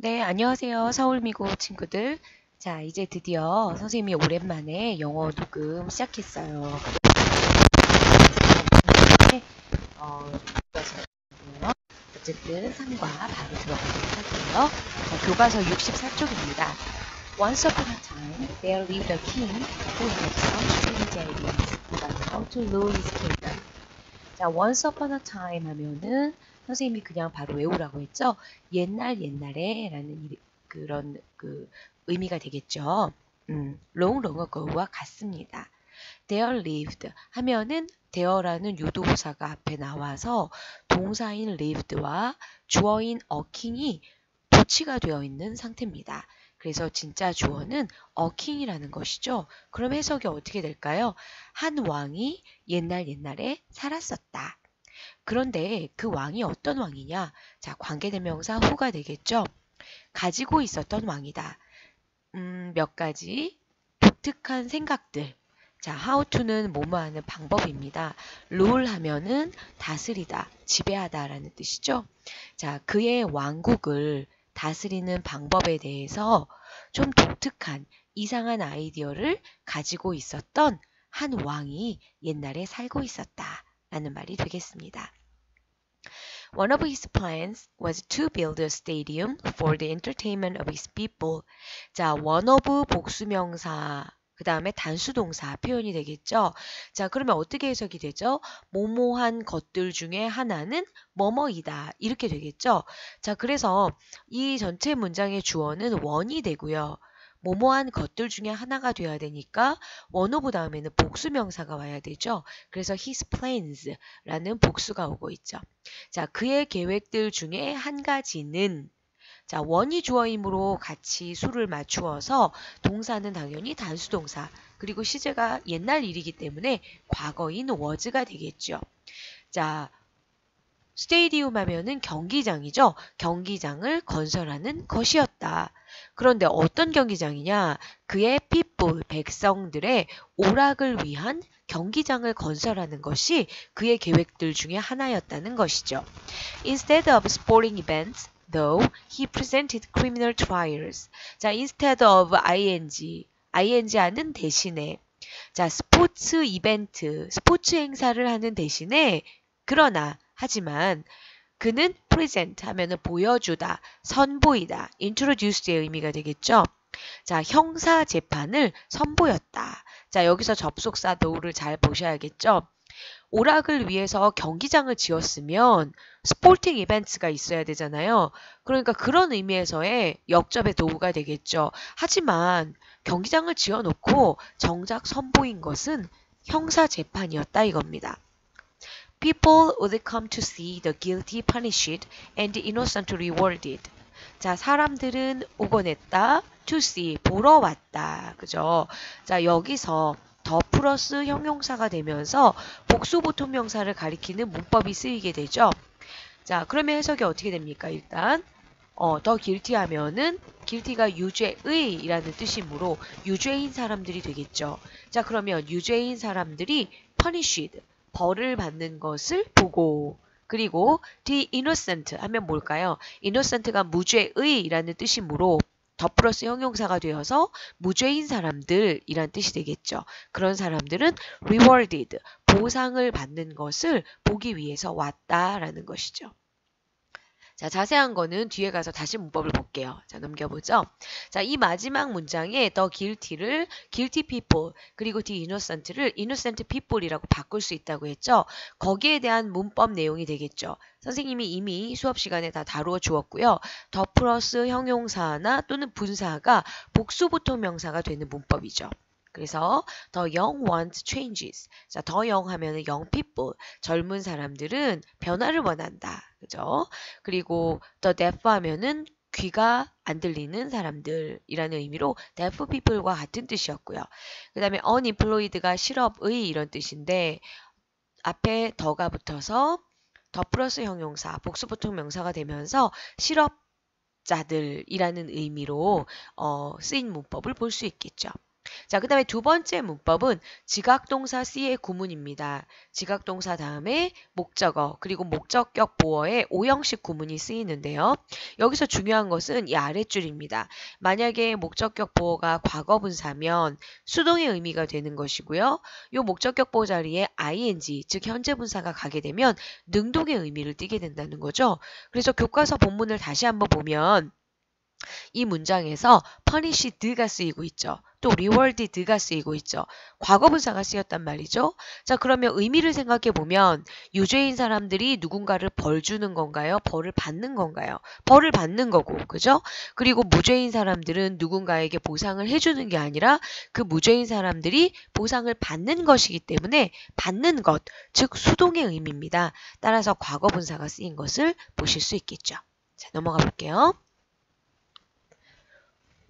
네, 안녕하세요. 서울미고 친구들. 자, 이제 드디어 선생님이 오랜만에 영어 녹음 시작했어요. 네, 교과서고요. 어쨌든 3과 바로 들어가도록 할게요. 자, 교과서 64쪽입니다. Once upon a time, there lived a king who had some strange ideas about how to rule his kingdom. 자, once upon a time 하면은 선생님이 그냥 바로 외우라고 했죠. 옛날 옛날에 라는 그런 의미가 되겠죠. long long ago와 같습니다. There lived 하면은 there라는 유도부사가 앞에 나와서 동사인 lived와 주어인 a king이 도치가 되어 있는 상태입니다. 그래서 진짜 주어는 a king이라는 것이죠. 그럼 해석이 어떻게 될까요? 한 왕이 옛날에 살았었다. 그런데 그 왕이 어떤 왕이냐? 자, 관계대명사 who가 되겠죠. 가지고 있었던 왕이다. 몇 가지 독특한 생각들. 자, how to는 뭐뭐 하는 방법입니다. rule 하면은 다스리다, 지배하다라는 뜻이죠. 자, 그의 왕국을 다스리는 방법에 대해서 좀 독특한 이상한 아이디어를 가지고 있었던 한 왕이 옛날에 살고 있었다 라는 말이 되겠습니다. One of his plans was to build a stadium for the entertainment of his people. 자, one of 복수명사, 그 다음에 단수동사 표현이 되겠죠. 자, 그러면 어떻게 해석이 되죠? 뭐뭐한 것들 중에 하나는 뭐뭐이다. 이렇게 되겠죠. 자, 그래서 이 전체 문장의 주어는 one이 되고요. 뭐뭐한 것들 중에 하나가 돼야 되니까 one of 다음에는 복수명사가 와야 되죠. 그래서 his plans라는 복수가 오고 있죠. 자, 그의 계획들 중에 한 가지는 자, 원이 주어이므로 같이 수를 맞추어서 동사는 당연히 단수동사 그리고 시제가 옛날 일이기 때문에 과거인 was가 되겠죠. 자, 스테디움 하면은 경기장이죠. 경기장을 건설하는 것이었다. 그런데 어떤 경기장이냐? 그의 people, 백성들의 오락을 위한 경기장을 건설하는 것이 그의 계획들 중에 하나였다는 것이죠. Instead of sporting events, though, he presented criminal trials. 자, instead of ing 하는 대신에 자, 스포츠 이벤트, 스포츠 행사를 하는 대신에 그러나 하지만 그는 present 하면은 보여주다, 선보이다, introduce의 의미가 되겠죠. 자, 형사 재판을 선보였다. 자, 여기서 접속사 though를 잘 보셔야겠죠. 오락을 위해서 경기장을 지었으면 스포팅 이벤트가 있어야 되잖아요. 그러니까 그런 의미에서의 역접의 도구가 되겠죠. 하지만 경기장을 지어놓고 정작 선보인 것은 형사 재판이었다 이겁니다. People would come to see the guilty punished and the innocent rewarded. 자, 사람들은 오곤 했다. to see, 보러 왔다. 그죠? 자, 여기서 더 플러스 형용사가 되면서 복수보통명사를 가리키는 문법이 쓰이게 되죠. 자, 그러면 해석이 어떻게 됩니까? 일단 더 guilty 하면은 guilty가 유죄의라는 뜻이므로 유죄인 사람들이 되겠죠. 자, 그러면 유죄인 사람들이 punished, 벌을 받는 것을 보고 그리고 the innocent 하면 뭘까요? innocent가 무죄의라는 뜻이므로 더 플러스 형용사가 되어서 무죄인 사람들이란 뜻이 되겠죠. 그런 사람들은 rewarded, 보상을 받는 것을 보기 위해서 왔다라는 것이죠. 자, 자세한 거는 뒤에 가서 다시 문법을 볼게요. 자, 넘겨보죠. 자, 이 마지막 문장에 the guilty를 guilty people 그리고 the innocent를 innocent people이라고 바꿀 수 있다고 했죠. 거기에 대한 문법 내용이 되겠죠. 선생님이 이미 수업 시간에 다 다루어 주었고요. 더 플러스 형용사나 또는 분사가 복수보통 명사가 되는 문법이죠. 그래서 the young want changes. 자, the young 하면은 young people, 젊은 사람들은 변화를 원한다. 그죠? 그리고 the deaf 하면은 귀가 안 들리는 사람들이라는 의미로 deaf people과 같은 뜻이었고요. 그 다음에 unemployed가 실업의 이런 뜻인데 앞에 더가 붙어서 더 플러스 형용사, 복수보통 명사가 되면서 실업자들이라는 의미로 쓰인 문법을 볼 수 있겠죠. 자, 그 다음에 두 번째 문법은 지각동사 C의 구문입니다. 지각동사 다음에 목적어 그리고 목적격 보어의 오형식 구문이 쓰이는데요. 여기서 중요한 것은 이 아랫줄입니다. 만약에 목적격 보어가 과거분사면 수동의 의미가 되는 것이고요. 이 목적격 보어 자리에 ing, 즉 현재분사가 가게 되면 능동의 의미를 띠게 된다는 거죠. 그래서 교과서 본문을 다시 한번 보면 이 문장에서 punished,가 쓰이고 있죠. 또 rewarded,가 쓰이고 있죠. 과거분사가 쓰였단 말이죠. 자, 그러면 의미를 생각해 보면 유죄인 사람들이 누군가를 벌 주는 건가요? 벌을 받는 건가요? 벌을 받는 거고, 그죠? 그리고 무죄인 사람들은 누군가에게 보상을 해주는 게 아니라 그 무죄인 사람들이 보상을 받는 것이기 때문에 받는 것, 즉 수동의 의미입니다. 따라서 과거분사가 쓰인 것을 보실 수 있겠죠. 자, 넘어가 볼게요.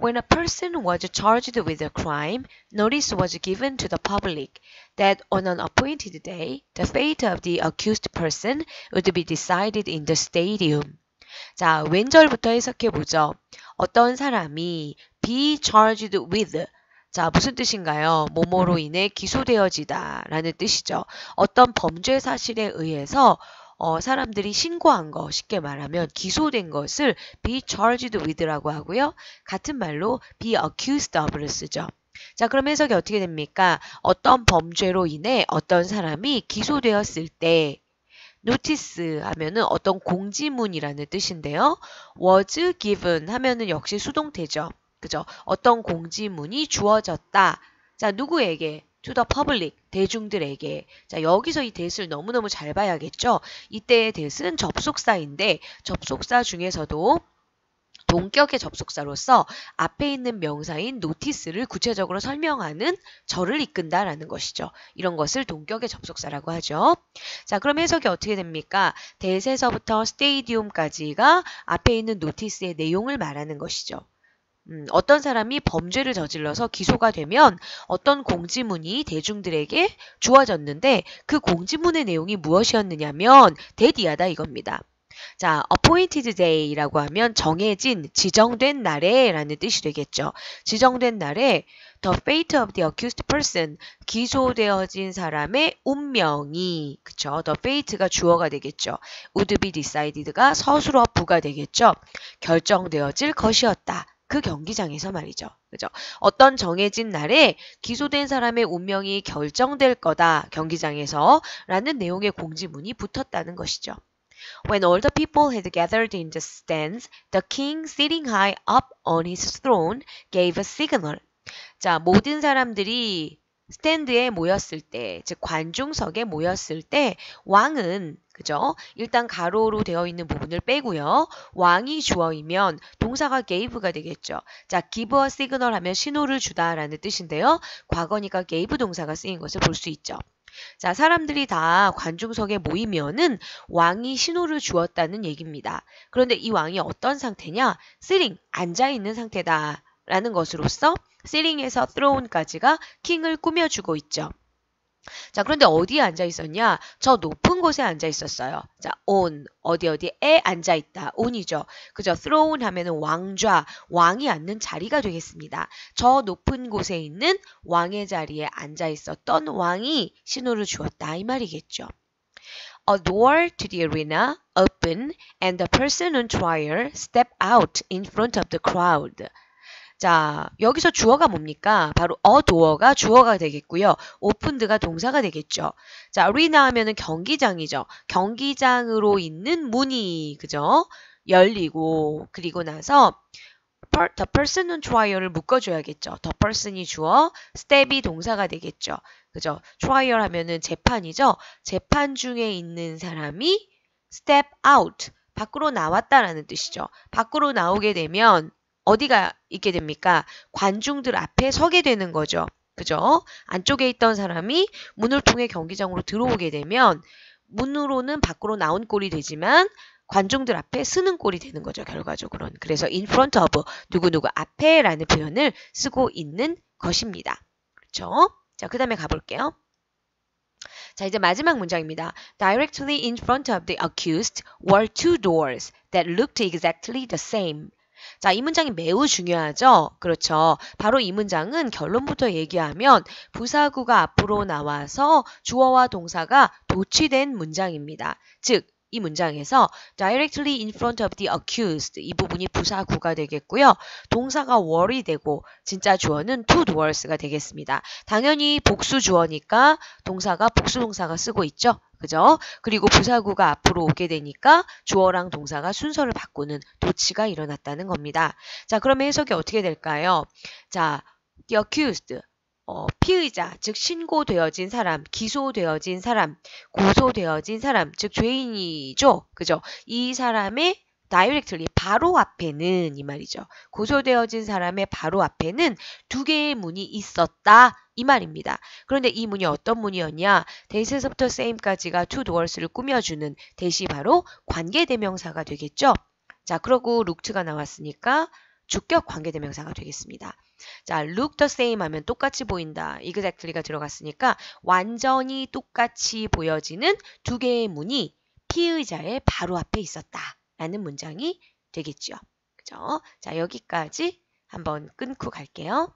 When a person was charged with a crime, notice was given to the public that on an appointed day, the fate of the accused person would be decided in the stadium. 자, 왼절부터 해석해보죠. 어떤 사람이 be charged with, 자, 무슨 뜻인가요? 뭐뭐로 인해 기소되어지다 라는 뜻이죠. 어떤 범죄 사실에 의해서 사람들이 신고한 거, 쉽게 말하면 기소된 것을 be charged with라고 하고요. 같은 말로 be accused of를 쓰죠. 자, 그럼 해석이 어떻게 됩니까? 어떤 범죄로 인해 어떤 사람이 기소되었을 때 notice 하면은 어떤 공지문이라는 뜻인데요. was given 하면은 역시 수동태죠. 그죠? 어떤 공지문이 주어졌다. 자, 누구에게? to the public, 대중들에게. 자, 여기서 이 that을 너무너무 잘 봐야겠죠? 이때의 that은 접속사인데 접속사 중에서도 동격의 접속사로서 앞에 있는 명사인 notice를 구체적으로 설명하는 절을 이끈다라는 것이죠. 이런 것을 동격의 접속사라고 하죠. 자, 그럼 해석이 어떻게 됩니까? that에서부터 stadium까지가 앞에 있는 notice의 내용을 말하는 것이죠. 어떤 사람이 범죄를 저질러서 기소가 되면 어떤 공지문이 대중들에게 주어졌는데 그 공지문의 내용이 무엇이었느냐면 대디하다 이겁니다. 자, appointed day라고 하면 정해진, 지정된 날에 라는 뜻이 되겠죠. 지정된 날에 the fate of the accused person, 기소되어진 사람의 운명이, 그쵸? the fate가 주어가 되겠죠. would be decided가 서술어 부가 되겠죠. 결정되어질 것이었다. 그 경기장에서 말이죠. 그죠? 어떤 정해진 날에 기소된 사람의 운명이 결정될 거다. 경기장에서 라는 내용의 공지문이 붙었다는 것이죠. When all the people had gathered in the stands, the king sitting high up on his throne gave a signal. 자, 모든 사람들이 스탠드에 모였을 때, 즉 관중석에 모였을 때 왕은 그죠? 일단 가로로 되어 있는 부분을 빼고요. 왕이 주어이면 동사가 gave가 되겠죠. 자, give a signal 하면 신호를 주다라는 뜻인데요. 과거니까 gave 동사가 쓰인 것을 볼 수 있죠. 자, 사람들이 다 관중석에 모이면은 왕이 신호를 주었다는 얘기입니다. 그런데 이 왕이 어떤 상태냐? sitting, 앉아있는 상태다. 라는 것으로서 sitting에서 throne까지가 킹을 꾸며주고 있죠. 자, 그런데 어디에 앉아 있었냐? 저 높은 곳에 앉아 있었어요. 자, on, 어디에 앉아 있다. on이죠. 그죠? throne 하면은 왕좌, 왕이 앉는 자리가 되겠습니다. 저 높은 곳에 있는 왕의 자리에 앉아 있었던 왕이 신호를 주었다. 이 말이겠죠. A door to the arena opened and the person on trial stepped out in front of the crowd. 자, 여기서 주어가 뭡니까? 바로 a door가 주어가 되겠고요. opened가 동사가 되겠죠. 자, arena 하면은 경기장이죠. 경기장으로 있는 문이, 그죠? 열리고, 그리고 나서 the person on trial을 묶어줘야겠죠. the person이 주어, step이 동사가 되겠죠. 그죠? trial 하면은 재판이죠. 재판 중에 있는 사람이 step out, 밖으로 나왔다라는 뜻이죠. 밖으로 나오게 되면 어디가 있게 됩니까? 관중들 앞에 서게 되는 거죠. 그죠? 안쪽에 있던 사람이 문을 통해 경기장으로 들어오게 되면 문으로는 밖으로 나온 꼴이 되지만 관중들 앞에 서는 꼴이 되는 거죠. 결과적으로는. 그래서 in front of, 누구누구 앞에 라는 표현을 쓰고 있는 것입니다. 그렇죠? 자, 그 다음에 가볼게요. 자, 이제 마지막 문장입니다. Directly in front of the accused were two doors that looked exactly the same. 자, 이 문장이 매우 중요하죠? 그렇죠. 바로 이 문장은 결론부터 얘기하면 부사구가 앞으로 나와서 주어와 동사가 도치된 문장입니다. 즉, 이 문장에서 directly in front of the accused 이 부분이 부사구가 되겠고요. 동사가 were이 되고 진짜 주어는 to dwers가 되겠습니다. 당연히 복수 주어니까 동사가 복수 동사가 쓰고 있죠. 그죠? 그리고 부사구가 앞으로 오게 되니까 주어랑 동사가 순서를 바꾸는 도치가 일어났다는 겁니다. 자, 그러면 해석이 어떻게 될까요? 자, the accused 피의자, 즉 신고되어진 사람, 기소되어진 사람, 고소되어진 사람, 즉 죄인이죠. 그죠? 이 사람의 directly 바로 앞에는 이 말이죠. 고소되어진 사람의 바로 앞에는 두 개의 문이 있었다. 이 말입니다. 그런데 이 문이 어떤 문이었냐? 대시에서부터 same까지가 to doors를 꾸며주는 대시 바로 관계대명사가 되겠죠. 자, 그러고 looked가 나왔으니까 주격 관계대명사가 되겠습니다. 자, look the same 하면 똑같이 보인다. exactly가 들어갔으니까 완전히 똑같이 보여지는 두 개의 문이 피의자의 바로 앞에 있었다. 라는 문장이 되겠죠. 그죠? 자, 여기까지 한번 끊고 갈게요.